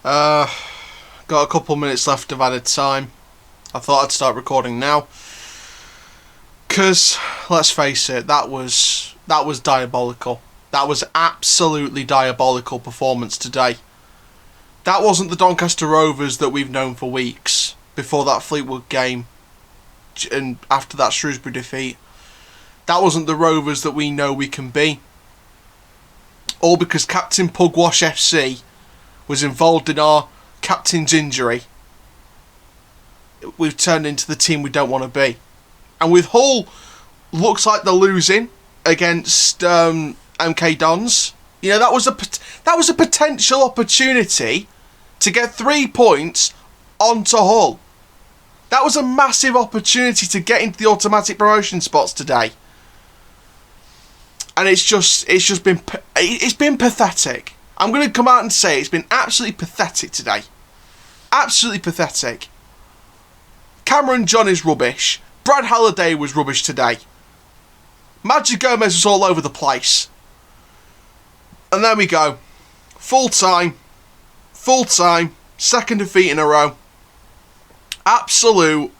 Got a couple minutes left of added time. I thought I'd start recording now. Because, let's face it, that was diabolical. That was absolutely diabolical performance today. That wasn't the Doncaster Rovers that we've known for weeks before that Fleetwood game and after that Shrewsbury defeat. That wasn't the Rovers that we know we can be. All because Captain Pugwash FC was involved in our captain's injury. We've turned into the team we don't want to be. And with Hull, looks like they're losing against MK Dons. You know, that was a potential opportunity to get 3 points onto Hull. That was a massive opportunity to get into the automatic promotion spots today. And it's been pathetic. I'm going to come out and say it's been absolutely pathetic today. Absolutely pathetic. Cameron John is rubbish. Brad Halliday was rubbish today. Magic Gomez was all over the place. And there we go. Full time. Second defeat in a row. Absolute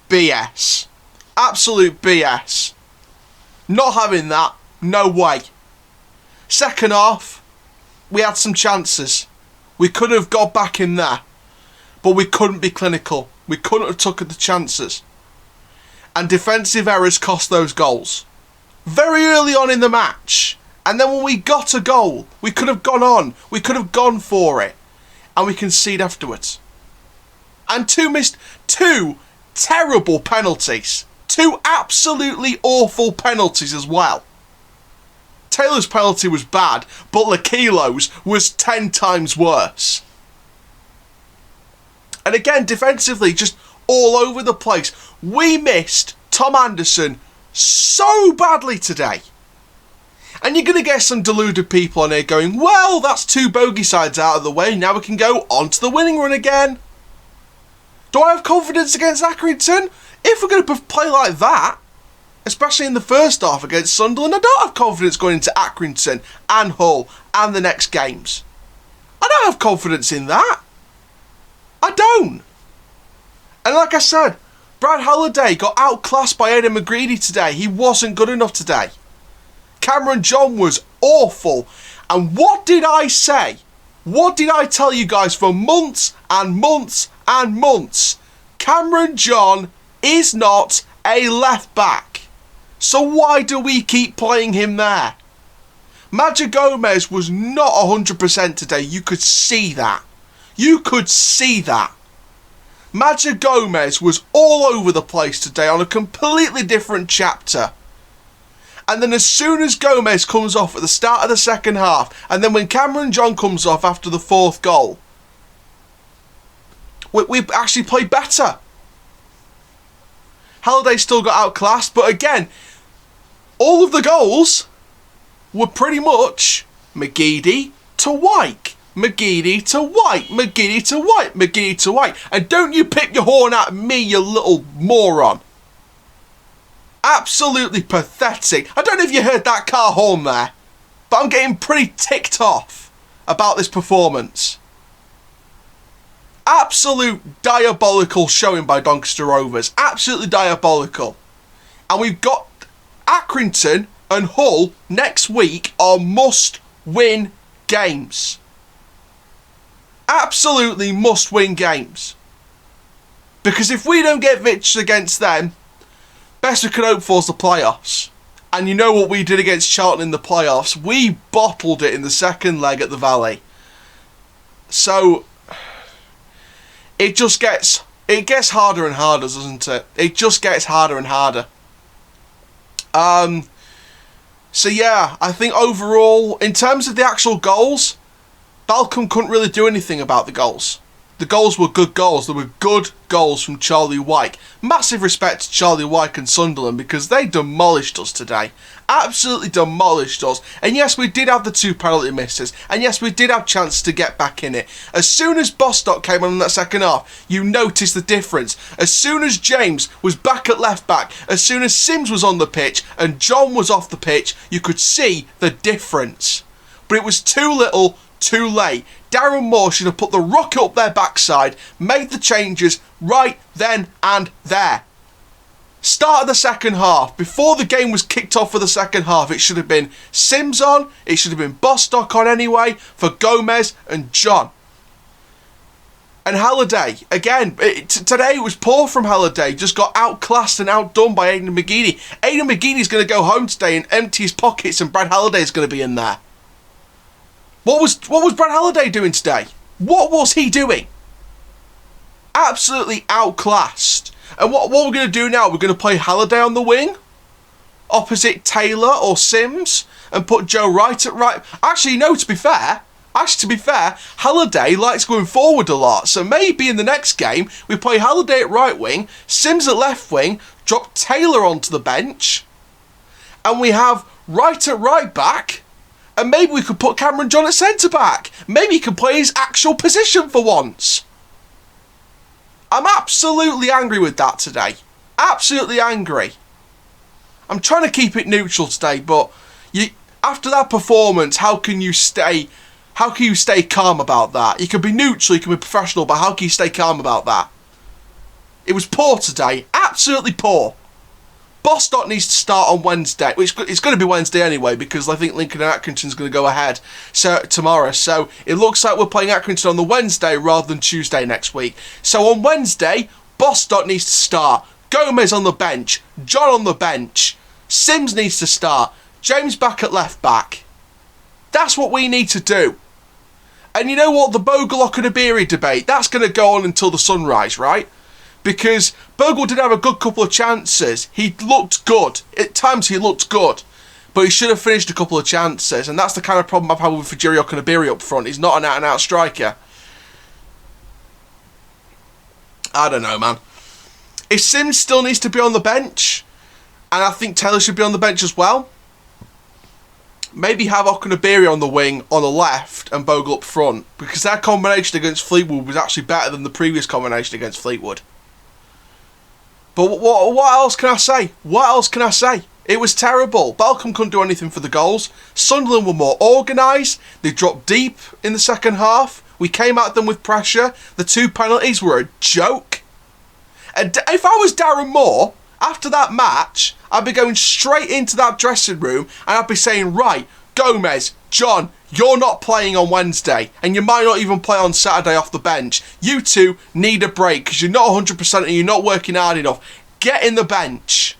BS. Absolute BS. Not having that. No way. Second half, we had some chances. We could have got back in there. But we couldn't be clinical. We couldn't have took the chances. And defensive errors cost those goals. Very early on in the match. And then when we got a goal, we could have gone on. We could have gone for it. And we concede afterwards. And two terrible penalties. 2 absolutely awful penalties as well. Taylor's penalty was bad, but Lakilo's was 10 times worse. And again, defensively, just all over the place. We missed Tom Anderson so badly today. And you're going to get some deluded people on here going, well, that's 2 bogey sides out of the way. Now we can go on to the winning run again. Do I have confidence against Accrington? If we're going to play like that, especially in the first half against Sunderland, I don't have confidence going into Accrington and Hull and the next games. I don't have confidence in that. I don't. And like I said, Brad Halliday got outclassed by Aidan McGreedy today. He wasn't good enough today. Cameron John was awful. And what did I say? What did I tell you guys for months and months and months? Cameron John is not a left back. So why do we keep playing him there? Magic Gomez was not 100% today. You could see that. You could see that. Magic Gomez was all over the place today on a completely different chapter. And then as soon as Gomez comes off at the start of the second half, and then when Cameron John comes off after the 4th goal, we actually played better. Halliday still got outclassed, but again, all of the goals were pretty much McGeady to White. McGeady to White. McGeady to White. McGeady to White. And don't you pick your horn at me, you little moron. Absolutely pathetic. I don't know if you heard that car horn there, but I'm getting pretty ticked off about this performance. Absolute diabolical showing by Doncaster Rovers. Absolutely diabolical. And we've got Accrington and Hull next week are must-win games. Absolutely must-win games. Because if we don't get victories against them, best we can hope for is the playoffs. And you know what we did against Charlton in the playoffs? We bottled it in the second leg at the Valley. So it gets harder and harder, doesn't it? It just gets harder and harder. So yeah, I think overall, in terms of the actual goals, Balcombe couldn't really do anything about the goals. The goals were good goals. They were good goals from Charlie Wyke. Massive respect to Charlie Wyke and Sunderland because they demolished us today. Absolutely demolished us. And yes, we did have the 2 penalty misses. And yes, we did have chances to get back in it. As soon as Bostock came on in that second half, you noticed the difference. As soon as James was back at left back, as soon as Sims was on the pitch and John was off the pitch, you could see the difference. But it was too little, too late. Darren Moore should have put the rocket up their backside, made the changes right then and there. Start of the second half, before the game was kicked off for the second half, it should have been Sims on, it should have been Bostock on anyway, for Gomez and John. And Halliday, again, today it was poor from Halliday, just got outclassed and outdone by Aidan McGeady. Aidan McGeady's going to go home today and empty his pockets, and Brad Halliday's going to be in there. What was Brad Halliday doing today? What was he doing? Absolutely outclassed. And what we're going to do now, we're going to play Halliday on the wing, opposite Taylor or Sims, and put Joe Wright at right. Actually, no, to be fair, Halliday likes going forward a lot. So maybe in the next game, we play Halliday at right wing, Sims at left wing, drop Taylor onto the bench, and we have Wright at right back, and maybe we could put Cameron John at centre back. Maybe he can play his actual position for once. I'm absolutely angry with that today. Absolutely angry. I'm trying to keep it neutral today, but after that performance, how can you stay calm about that? You can be neutral, you can be professional, but how can you stay calm about that? It was poor today. Absolutely poor. Bostock needs to start on Wednesday. Which it's going to be Wednesday anyway, because I think Lincoln and Accrington's going to go ahead tomorrow. So it looks like we're playing Accrington on the Wednesday rather than Tuesday next week. So on Wednesday, Bostock needs to start. Gomez on the bench. John on the bench. Sims needs to start. James back at left back. That's what we need to do. And you know what? The Bogle Okudabiri debate, that's going to go on until the sunrise, right? Because Bogle did have a good couple of chances. He looked good. At times he looked good. But he should have finished a couple of chances. And that's the kind of problem I've had with Fajiri Okudabiri up front. He's not an out-and-out striker. I don't know, man. If Sims still needs to be on the bench, and I think Taylor should be on the bench as well, maybe have Okudabiri on the wing on the left and Bogle up front. Because that combination against Fleetwood was actually better than the previous combination against Fleetwood. But what else can I say? What else can I say? It was terrible. Balcombe couldn't do anything for the goals. Sunderland were more organised. They dropped deep in the second half. We came at them with pressure. The 2 penalties were a joke. And if I was Darren Moore, after that match, I'd be going straight into that dressing room and I'd be saying, right, Gomez, John, you're not playing on Wednesday, and you might not even play on Saturday off the bench. You two need a break because you're not 100% and you're not working hard enough. Get in the bench.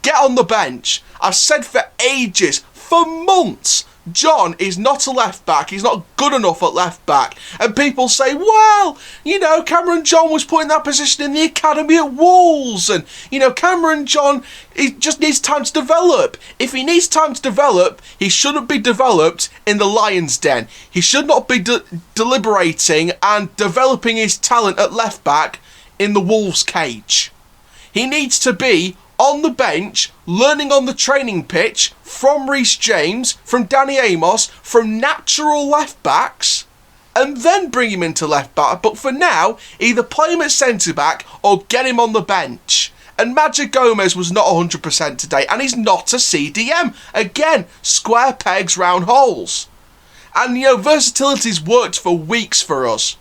Get on the bench. I've said for ages, for months, John is not a left back. He's not good enough at left back. And people say, well, you know, Cameron John was put in that position in the academy at Wolves. And, you know, Cameron John, he just needs time to develop. If he needs time to develop, he shouldn't be developed in the Lion's Den. He should not be deliberating and developing his talent at left back in the Wolves cage. He needs to be on the bench, learning on the training pitch from Reece James, from Danny Amos, from natural left backs, and then bring him into left back. But for now, either play him at centre back or get him on the bench. And Magic Gomez was not 100% today, and he's not a CDM. Again, square pegs, round holes. And, you know, versatility's worked for weeks for us.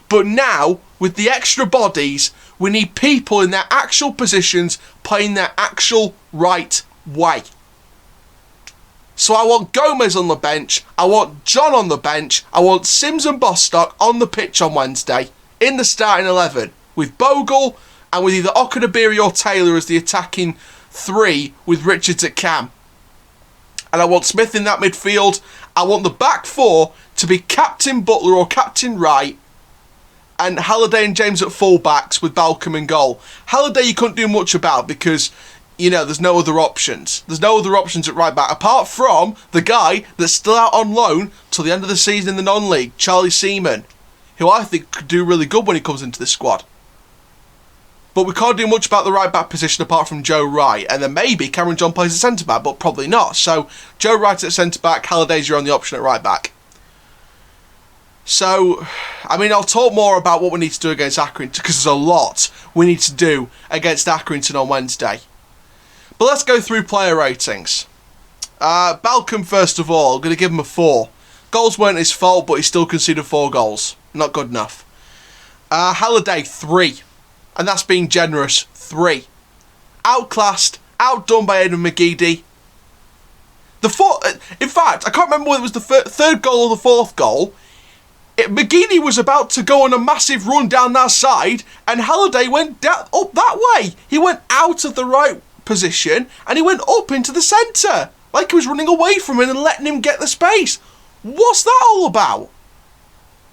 But now, with the extra bodies, we need people in their actual positions playing their actual right way. So I want Gomez on the bench, I want John on the bench, I want Sims and Bostock on the pitch on Wednesday in the starting 11 with Bogle and with either Okudabiri or Taylor as the attacking 3 with Richards at cam. And I want Smith in that midfield. I want the back 4 to be Captain Butler or Captain Wright, and Halliday and James at full-backs with Balcombe in goal. Halliday you couldn't do much about because, you know, there's no other options. There's no other options at right-back, apart from the guy that's still out on loan till the end of the season in the non-league, Charlie Seaman, who I think could do really good when he comes into this squad. But we can't do much about the right-back position apart from Joe Wright, and then maybe Cameron John plays at centre-back, but probably not. So, Joe Wright at centre-back, Halliday's your only option at right-back. So, I mean, I'll talk more about what we need to do against Accrington because there's a lot we need to do against Accrington on Wednesday. But let's go through player ratings. Balcombe, first of all, I'm going to give him a 4. Goals weren't his fault, but he still conceded 4 goals. Not good enough. Halliday, 3. And that's being generous. 3. Outclassed, outdone by Aidan McGeady. In fact, I can't remember whether it was the third goal or the fourth goal. McGeady was about to go on a massive run down that side, and Halliday went up that way. He went out of the right position, and he went up into the centre. Like he was running away from him and letting him get the space. What's that all about?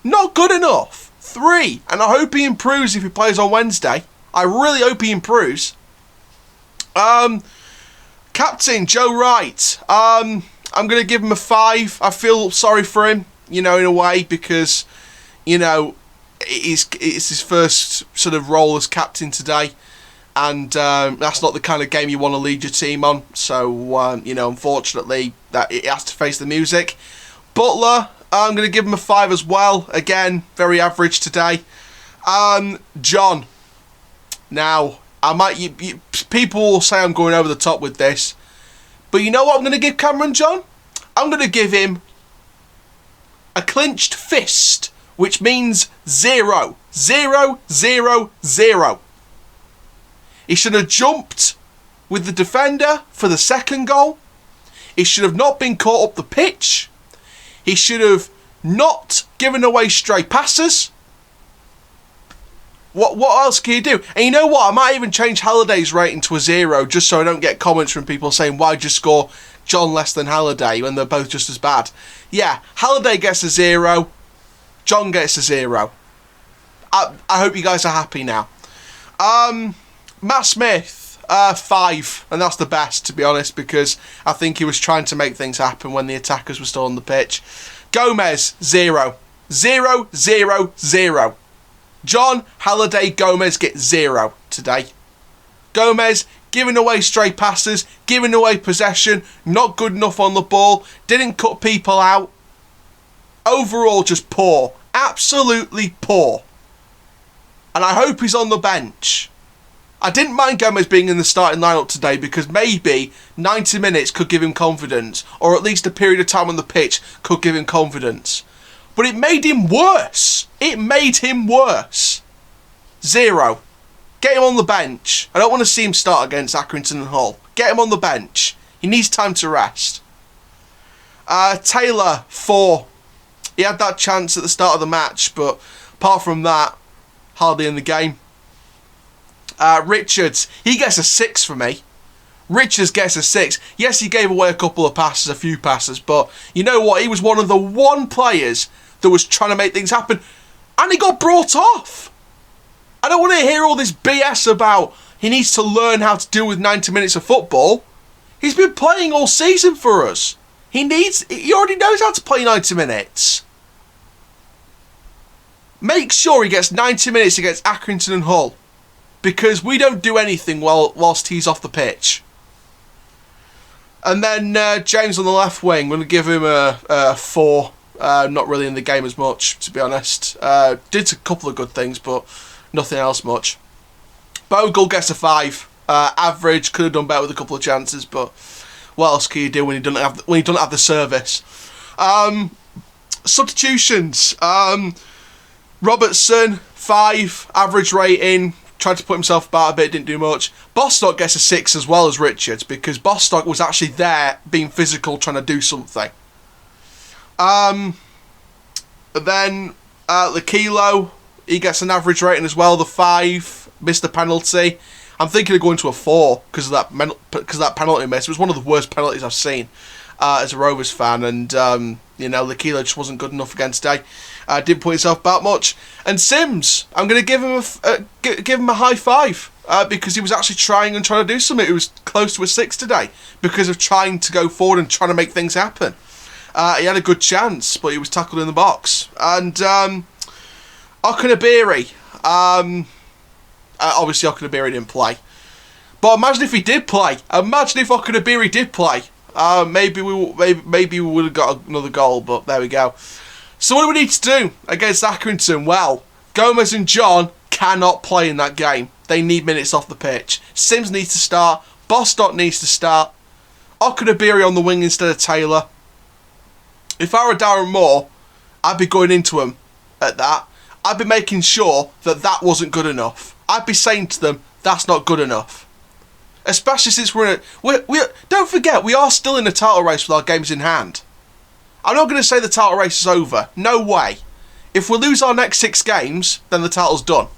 Not good enough. 3. And I hope he improves if he plays on Wednesday. I really hope he improves. Captain Joe Wright. I'm going to give him a 5. I feel sorry for him, in a way, because, it's his first sort of role as captain today. And that's not the kind of game you want to lead your team on. So, unfortunately, that it has to face the music. Butler, I'm going to give him a 5 as well. Again, very average today. John. Now, people will say I'm going over the top with this. But you know what I'm going to give Cameron John? I'm going to give him a clenched fist, which means 0. 0, 0, 0. He should have jumped with the defender for the second goal. He should have not been caught up the pitch. He should have not given away stray passes. What else can you do? And you know what? I might even change Halliday's rating to a 0 just so I don't get comments from people saying, why'd you score John less than Halliday when they're both just as bad? Yeah, Halliday gets a 0. John gets a 0. I hope you guys are happy now. Matt Smith, 5, and that's the best, to be honest, because I think he was trying to make things happen when the attackers were still on the pitch. Gomez, 0. 0, 0, 0. John, Halliday, Gomez get 0 today. Gomez, giving away stray passes, giving away possession, not good enough on the ball, didn't cut people out. Overall, just poor. Absolutely poor. And I hope he's on the bench. I didn't mind Gomez being in the starting lineup today because maybe 90 minutes could give him confidence, or at least a period of time on the pitch could give him confidence. But it made him worse. It made him worse. 0. Get him on the bench. I don't want to see him start against Accrington and Hull. Get him on the bench. He needs time to rest. Taylor, 4. He had that chance at the start of the match, but apart from that, hardly in the game. Richards, he gets a 6 for me. Richards gets a 6. Yes, he gave away a few passes, but you know what? He was one of the players that was trying to make things happen, and he got brought off. I don't want to hear all this BS about he needs to learn how to deal with 90 minutes of football. He's been playing all season for us. He already knows how to play 90 minutes. Make sure he gets 90 minutes against Accrington and Hull, because we don't do anything whilst he's off the pitch. And then James on the left wing, I'm going to give him a 4. Not really in the game as much, to be honest. Did a couple of good things, but nothing else much. Bogle gets a 5. Average, could have done better with a couple of chances, but what else can you do when you don't have the service? Substitutions. Robertson, 5. Average rating. Tried to put himself about a bit, didn't do much. Bostock gets a 6 as well as Richards, because Bostock was actually there, being physical, trying to do something. Then Lakilo, he gets an average rating as well, the 5. Missed a penalty. I'm thinking of going to a 4 because of that penalty miss. It was one of the worst penalties I've seen as a Rovers fan, and Lakilo just wasn't good enough against Day. Didn't put himself about much. And Sims, I'm going to give him a high 5 because he was actually trying to do something. He was close to a 6 today because of trying to go forward and trying to make things happen. He had a good chance, but he was tackled in the box. And Okunabiri, obviously Okunabiri didn't play. But imagine if he did play. Imagine if Okunabiri did play. Maybe we would have got another goal, but there we go. So what do we need to do against Accrington? Well, Gomez and John cannot play in that game. They need minutes off the pitch. Sims needs to start. Bostock needs to start. Okunabiri on the wing instead of Taylor. If I were Darren Moore, I'd be going into them at that. I'd be making sure that that wasn't good enough. I'd be saying to them, that's not good enough. Especially since we don't forget, we are still in a title race with our games in hand. I'm not going to say the title race is over. No way. If we lose our next 6 games, then the title's done.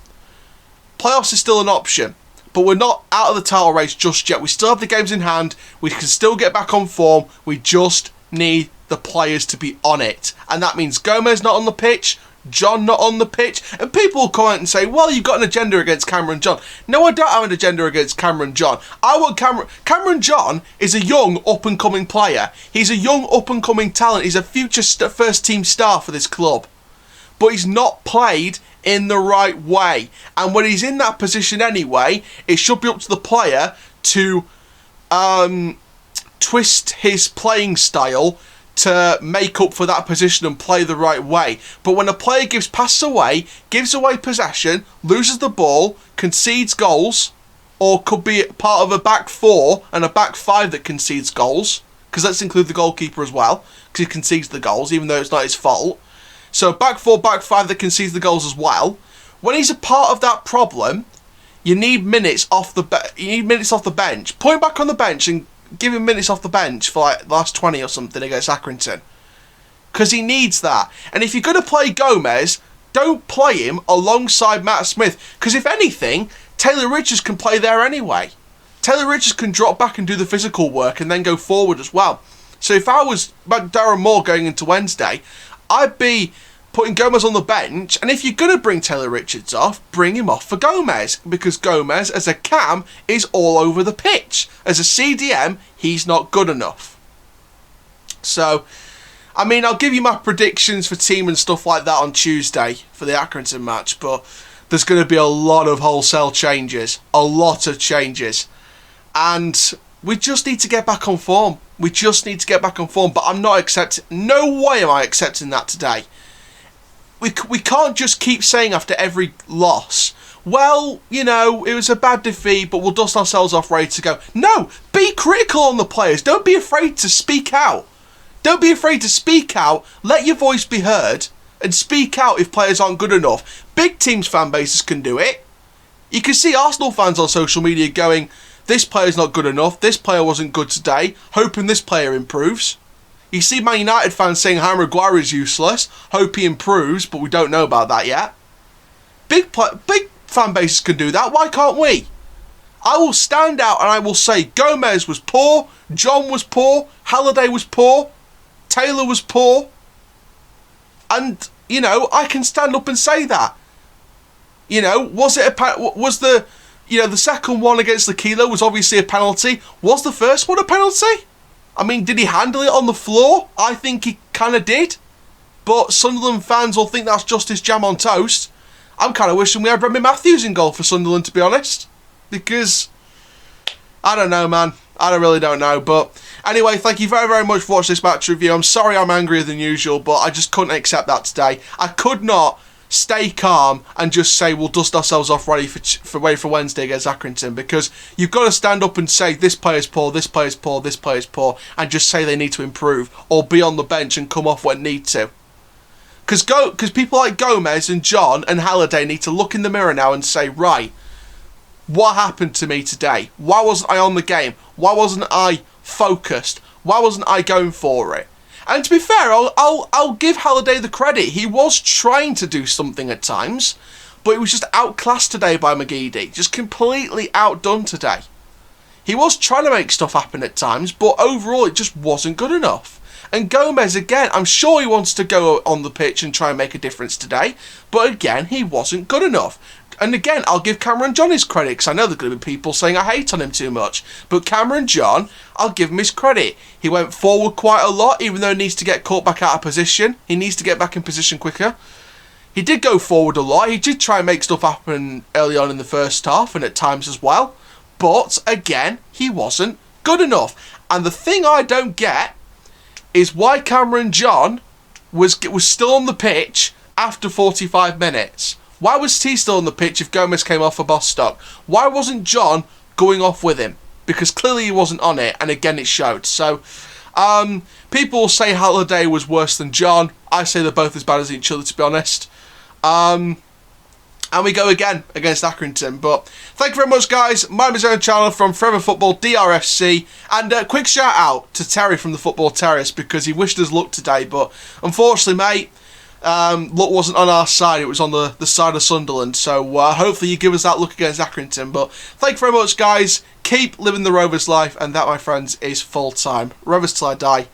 Playoffs is still an option. But we're not out of the title race just yet. We still have the games in hand. We can still get back on form. We just need the players to be on it. And that means Gomez not on the pitch, John not on the pitch. And people will come out and say, well, you've got an agenda against Cameron John. No, I don't have an agenda against Cameron John. I want Cameron John is a young, up-and-coming player. He's a young, up-and-coming talent. He's a future first-team star for this club. But he's not played in the right way. And when he's in that position anyway, it should be up to the player to twist his playing style to make up for that position and play the right way. But when a player passes away, gives away possession, loses the ball, concedes goals, or could be part of a back 4 and a back 5 that concedes goals, because let's include the goalkeeper as well, because he concedes the goals even though it's not his fault. So back 4, back 5 that concedes the goals as well. When he's a part of that problem, you need minutes off the bench. Put him back on the bench and give him minutes off the bench for like the last 20 or something against Accrington. Because he needs that. And if you're going to play Gomez, don't play him alongside Matt Smith. Because if anything, Taylor Richards can play there anyway. Taylor Richards can drop back and do the physical work and then go forward as well. So if I was Darren Moore going into Wednesday, I'd be putting Gomez on the bench, and if you're going to bring Taylor Richards off, bring him off for Gomez, because Gomez, as a cam, is all over the pitch. As a CDM, he's not good enough. So, I mean, I'll give you my predictions for team and stuff like that on Tuesday for the Accrington match, but there's going to be a lot of wholesale changes. A lot of changes. And we just need to get back on form. We just need to get back on form, but I'm not accepting... No way am I accepting that today. We can't just keep saying after every loss, well, you know, it was a bad defeat, but we'll dust ourselves off, ready to go. No, be critical on the players. Don't be afraid to speak out. Don't be afraid to speak out. Let your voice be heard and speak out if players aren't good enough. Big teams' fan bases can do it. You can see Arsenal fans on social media going, this player's not good enough, this player wasn't good today, hoping this player improves. You see Man United fans saying Harry Maguire is useless, hope he improves, but we don't know about that yet. Big fan bases can do that, why can't we? I will stand out and I will say Gomez was poor, John was poor, Halliday was poor, Taylor was poor. And, you know, I can stand up and say that. You know, was the second one against the Kilo was obviously a penalty. Was the first one a penalty? I mean, did he handle it on the floor? I think he kind of did. But Sunderland fans will think that's justice jam on toast. I'm kind of wishing we had Remy Matthews in goal for Sunderland, to be honest. Because, I don't know, man. I really don't know. But anyway, thank you very, very much for watching this match review. I'm sorry I'm angrier than usual, but I just couldn't accept that today. I could not stay calm and just say we'll dust ourselves off ready for Wednesday against Accrington, because you've got to stand up and say this player's poor, this player's poor, this player's poor, and just say they need to improve or be on the bench and come off when need to. Because people like Gomez and John and Halliday need to look in the mirror now and say, right, what happened to me today? Why wasn't I on the game? Why wasn't I focused? Why wasn't I going for it? And to be fair, I'll give Halliday the credit. He was trying to do something at times, but he was just outclassed today by McGeady. Just completely outdone today. He was trying to make stuff happen at times, but overall it just wasn't good enough. And Gomez, again, I'm sure he wants to go on the pitch and try and make a difference today, but again, he wasn't good enough. And again, I'll give Cameron John his credit, because I know there are going to be people saying I hate on him too much. But Cameron John, I'll give him his credit. He went forward quite a lot, even though he needs to get caught back out of position. He needs to get back in position quicker. He did go forward a lot. He did try and make stuff happen early on in the first half and at times as well. But, again, he wasn't good enough. And the thing I don't get is why Cameron John was still on the pitch after 45 minutes. Why was T still on the pitch if Gomez came off for Bostock? Why wasn't John going off with him? Because clearly he wasn't on it, and again it showed. So, People will say Halliday was worse than John. I say they're both as bad as each other, to be honest. And we go again against Accrington. But thank you very much, guys. My name is Aaron Chandler from Forever Football DRFC. And quick shout out to Terry from the Football Terrace, because he wished us luck today. But unfortunately, mate, luck wasn't on our side. It was on the side of Sunderland. So hopefully you give us that luck against Accrington. But thank you very much, guys. Keep living the Rovers life. And that, my friends, is full time. Rovers till I die.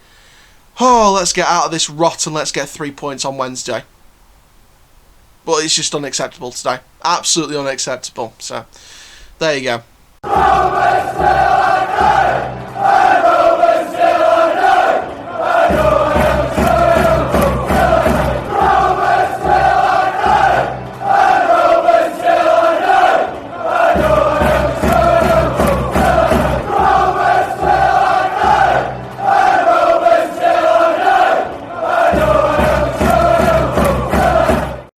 Oh, let's get out of this rot and let's get 3 points on Wednesday. But it's just unacceptable today. Absolutely unacceptable. So, there you go.